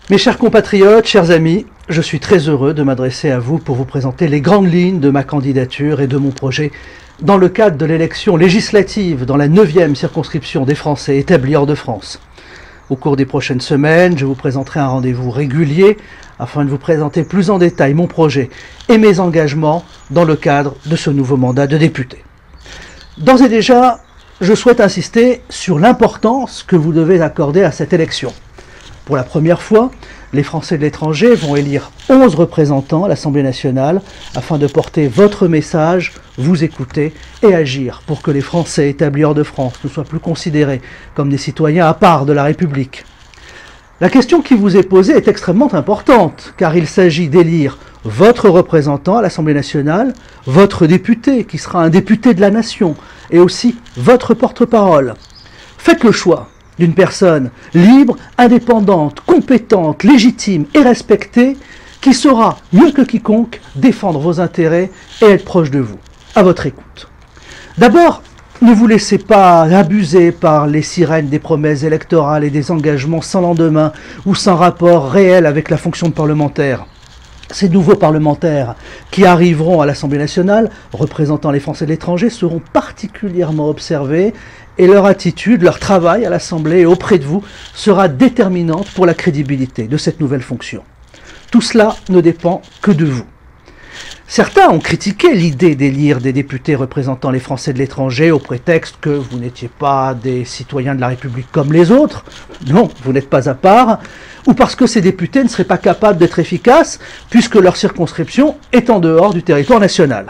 Mes chers compatriotes, chers amis, je suis très heureux de m'adresser à vous pour vous présenter les grandes lignes de ma candidature et de mon projet dans le cadre de l'élection législative dans la 9e circonscription des Français établis hors de France. Au cours des prochaines semaines, je vous présenterai un rendez-vous régulier afin de vous présenter plus en détail mon projet et mes engagements dans le cadre de ce nouveau mandat de député. D'ores et déjà, je souhaite insister sur l'importance que vous devez accorder à cette élection. Pour la première fois, les Français de l'étranger vont élire 11 représentants à l'Assemblée nationale afin de porter votre message, vous écouter et agir pour que les Français établis hors de France ne soient plus considérés comme des citoyens à part de la République. La question qui vous est posée est extrêmement importante car il s'agit d'élire votre représentant à l'Assemblée nationale, votre député qui sera un député de la nation et aussi votre porte-parole. Faites le choix d'une personne libre, indépendante, compétente, légitime et respectée, qui saura, mieux que quiconque, défendre vos intérêts et être proche de vous, à votre écoute. D'abord, ne vous laissez pas abuser par les sirènes des promesses électorales et des engagements sans lendemain ou sans rapport réel avec la fonction de parlementaire. Ces nouveaux parlementaires qui arriveront à l'Assemblée nationale, représentant les Français de l'étranger, seront particulièrement observés et leur attitude, leur travail à l'Assemblée et auprès de vous sera déterminante pour la crédibilité de cette nouvelle fonction. Tout cela ne dépend que de vous. Certains ont critiqué l'idée d'élire des députés représentant les Français de l'étranger au prétexte que vous n'étiez pas des citoyens de la République comme les autres. Non, vous n'êtes pas à part. Ou parce que ces députés ne seraient pas capables d'être efficaces puisque leur circonscription est en dehors du territoire national.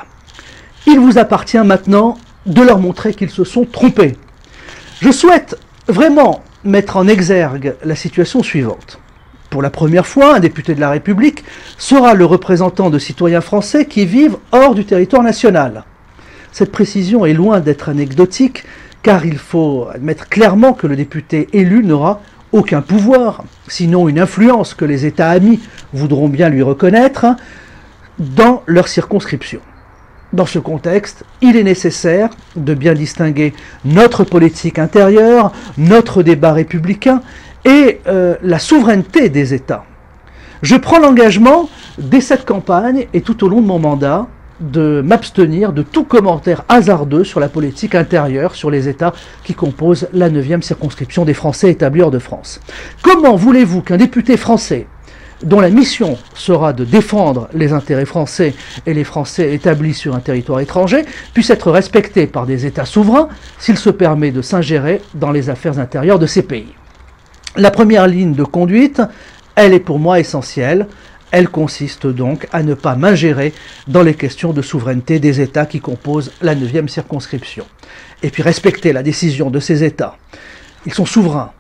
Il vous appartient maintenant de leur montrer qu'ils se sont trompés. Je souhaite vraiment mettre en exergue la situation suivante. Pour la première fois, un député de la République sera le représentant de citoyens français qui vivent hors du territoire national. Cette précision est loin d'être anecdotique, car il faut admettre clairement que le député élu n'aura aucun pouvoir, sinon une influence que les États amis voudront bien lui reconnaître, dans leur circonscription. Dans ce contexte, il est nécessaire de bien distinguer notre politique intérieure, notre débat républicain et la souveraineté des États. Je prends l'engagement, dès cette campagne et tout au long de mon mandat, de m'abstenir de tout commentaire hasardeux sur la politique intérieure, sur les États qui composent la 9e circonscription des Français établis hors de France. Comment voulez-vous qu'un député français, dont la mission sera de défendre les intérêts français et les Français établis sur un territoire étranger, puisse être respecté par des États souverains s'il se permet de s'ingérer dans les affaires intérieures de ces pays? La première ligne de conduite, elle est pour moi essentielle. Elle consiste donc à ne pas m'ingérer dans les questions de souveraineté des États qui composent la 9e circonscription. Et puis respecter la décision de ces États. Ils sont souverains.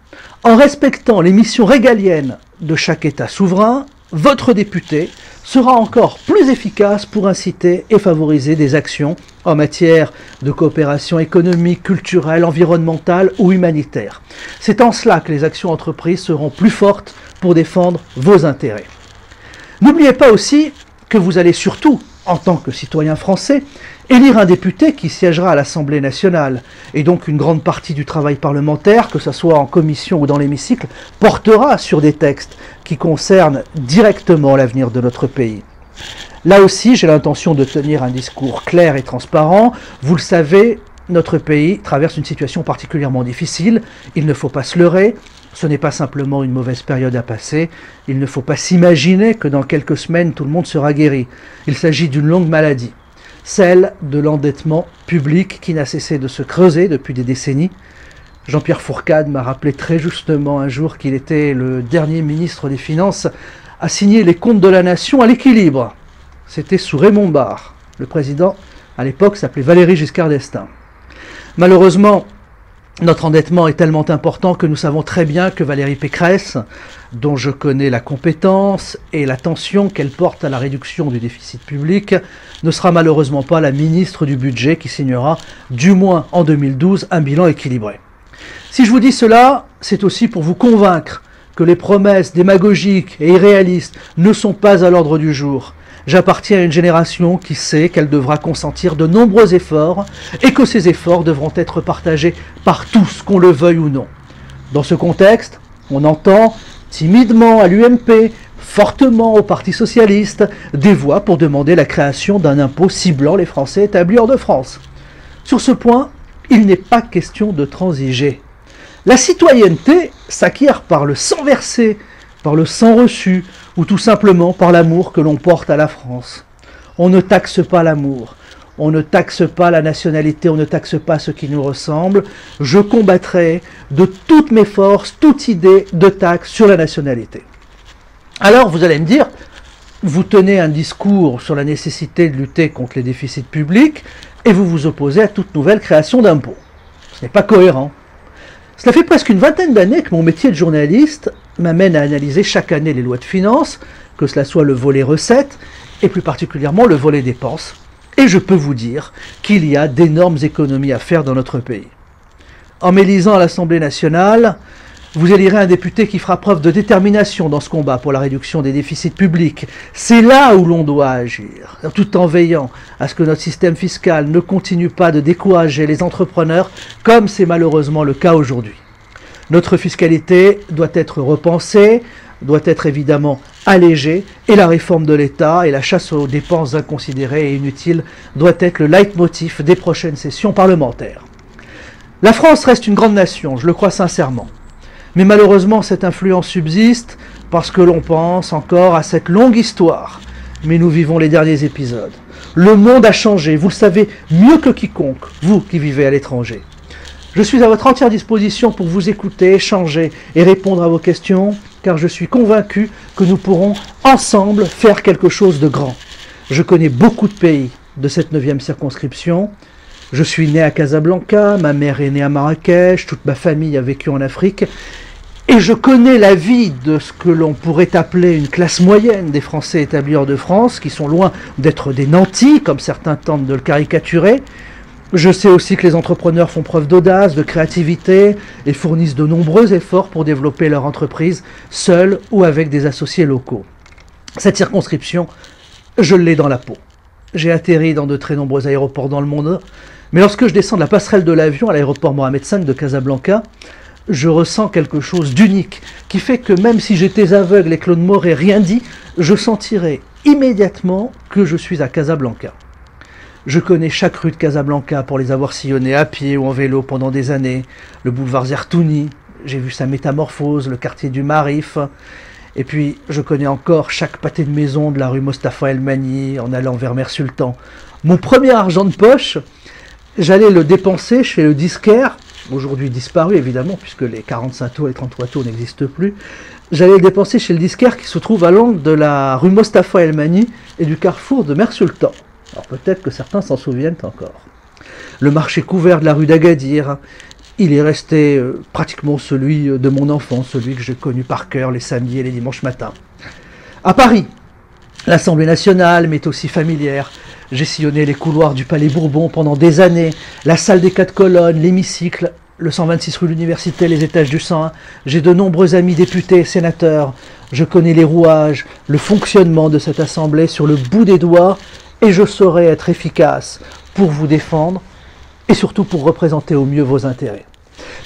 En respectant les missions régaliennes de chaque État souverain, votre député sera encore plus efficace pour inciter et favoriser des actions en matière de coopération économique, culturelle, environnementale ou humanitaire. C'est en cela que les actions entreprises seront plus fortes pour défendre vos intérêts. N'oubliez pas aussi que vous allez surtout, en tant que citoyen français, élire un député qui siégera à l'Assemblée nationale. Et donc une grande partie du travail parlementaire, que ce soit en commission ou dans l'hémicycle, portera sur des textes qui concernent directement l'avenir de notre pays. Là aussi, j'ai l'intention de tenir un discours clair et transparent. Vous le savez, notre pays traverse une situation particulièrement difficile. Il ne faut pas se leurrer. Ce n'est pas simplement une mauvaise période à passer. Il ne faut pas s'imaginer que dans quelques semaines, tout le monde sera guéri. Il s'agit d'une longue maladie, celle de l'endettement public qui n'a cessé de se creuser depuis des décennies. Jean-Pierre Fourcade m'a rappelé très justement un jour qu'il était le dernier ministre des Finances à signer les comptes de la nation à l'équilibre. C'était sous Raymond Barre. Le président, à l'époque, s'appelait Valéry Giscard d'Estaing. Malheureusement, notre endettement est tellement important que nous savons très bien que Valérie Pécresse, dont je connais la compétence et l'attention qu'elle porte à la réduction du déficit public, ne sera malheureusement pas la ministre du Budget qui signera, du moins en 2012, un bilan équilibré. Si je vous dis cela, c'est aussi pour vous convaincre que les promesses démagogiques et irréalistes ne sont pas à l'ordre du jour. J'appartiens à une génération qui sait qu'elle devra consentir de nombreux efforts et que ces efforts devront être partagés par tous, qu'on le veuille ou non. Dans ce contexte, on entend timidement à l'UMP, fortement au Parti socialiste, des voix pour demander la création d'un impôt ciblant les Français établis hors de France. Sur ce point, il n'est pas question de transiger. La citoyenneté s'acquiert par le sang versé, par le sang reçu, ou tout simplement par l'amour que l'on porte à la France. On ne taxe pas l'amour, on ne taxe pas la nationalité, on ne taxe pas ce qui nous ressemble. Je combattrai de toutes mes forces toute idée de taxe sur la nationalité. Alors vous allez me dire, vous tenez un discours sur la nécessité de lutter contre les déficits publics et vous vous opposez à toute nouvelle création d'impôts. Ce n'est pas cohérent. Cela fait presque une vingtaine d'années que mon métier de journaliste m'amène à analyser chaque année les lois de finances, que cela soit le volet recettes et plus particulièrement le volet dépenses. Et je peux vous dire qu'il y a d'énormes économies à faire dans notre pays. En m'élisant à l'Assemblée nationale, vous élirez un député qui fera preuve de détermination dans ce combat pour la réduction des déficits publics. C'est là où l'on doit agir, tout en veillant à ce que notre système fiscal ne continue pas de décourager les entrepreneurs, comme c'est malheureusement le cas aujourd'hui. Notre fiscalité doit être repensée, doit être évidemment allégée, et la réforme de l'État et la chasse aux dépenses inconsidérées et inutiles doit être le leitmotiv des prochaines sessions parlementaires. La France reste une grande nation, je le crois sincèrement. Mais malheureusement, cette influence subsiste parce que l'on pense encore à cette longue histoire. Mais nous vivons les derniers épisodes. Le monde a changé, vous le savez mieux que quiconque, vous qui vivez à l'étranger. Je suis à votre entière disposition pour vous écouter, échanger et répondre à vos questions, car je suis convaincu que nous pourrons ensemble faire quelque chose de grand. Je connais beaucoup de pays de cette 9e circonscription. Je suis né à Casablanca, ma mère est née à Marrakech, toute ma famille a vécu en Afrique, et je connais la vie de ce que l'on pourrait appeler une classe moyenne des Français établis hors de France, qui sont loin d'être des nantis, comme certains tentent de le caricaturer. Je sais aussi que les entrepreneurs font preuve d'audace, de créativité, et fournissent de nombreux efforts pour développer leur entreprise, seuls ou avec des associés locaux. Cette circonscription, je l'ai dans la peau. J'ai atterri dans de très nombreux aéroports dans le monde, mais lorsque je descends de la passerelle de l'avion à l'aéroport Mohamed V de Casablanca, je ressens quelque chose d'unique, qui fait que même si j'étais aveugle et que l'on ne m'aurait rien dit, je sentirais immédiatement que je suis à Casablanca. Je connais chaque rue de Casablanca pour les avoir sillonnées à pied ou en vélo pendant des années, le boulevard Zertouni, j'ai vu sa métamorphose, le quartier du Marif, et puis je connais encore chaque pâté de maison de la rue Mostafa El Mani en allant vers Mère Sultan. Mon premier argent de poche, j'allais le dépenser chez le disquaire, aujourd'hui disparu évidemment, puisque les 45 tours et les 33 tours n'existent plus. J'allais le dépenser chez le disquaire qui se trouve à l'angle de la rue Mostafa El Mani et du carrefour de Mère Sultan. Alors peut-être que certains s'en souviennent encore. Le marché couvert de la rue d'Agadir, il est resté pratiquement celui de mon enfance, celui que j'ai connu par cœur les samedis et les dimanches matins. À Paris, l'Assemblée nationale m'est aussi familière. J'ai sillonné les couloirs du Palais Bourbon pendant des années, la salle des 4 colonnes, l'hémicycle, le 126 rue de l'Université, les étages du 101. J'ai de nombreux amis députés et sénateurs. Je connais les rouages, le fonctionnement de cette assemblée sur le bout des doigts, et je saurai être efficace pour vous défendre et surtout pour représenter au mieux vos intérêts.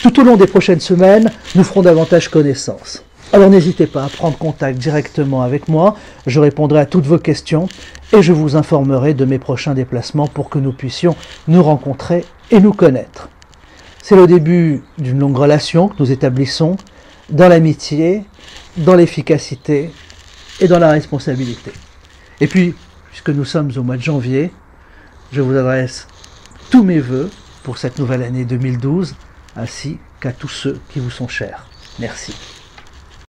Tout au long des prochaines semaines, nous ferons davantage connaissance. Alors n'hésitez pas à prendre contact directement avec moi, je répondrai à toutes vos questions et je vous informerai de mes prochains déplacements pour que nous puissions nous rencontrer et nous connaître. C'est le début d'une longue relation que nous établissons dans l'amitié, dans l'efficacité et dans la responsabilité. Et puis, puisque nous sommes au mois de janvier, je vous adresse tous mes vœux pour cette nouvelle année 2012, ainsi qu'à tous ceux qui vous sont chers. Merci.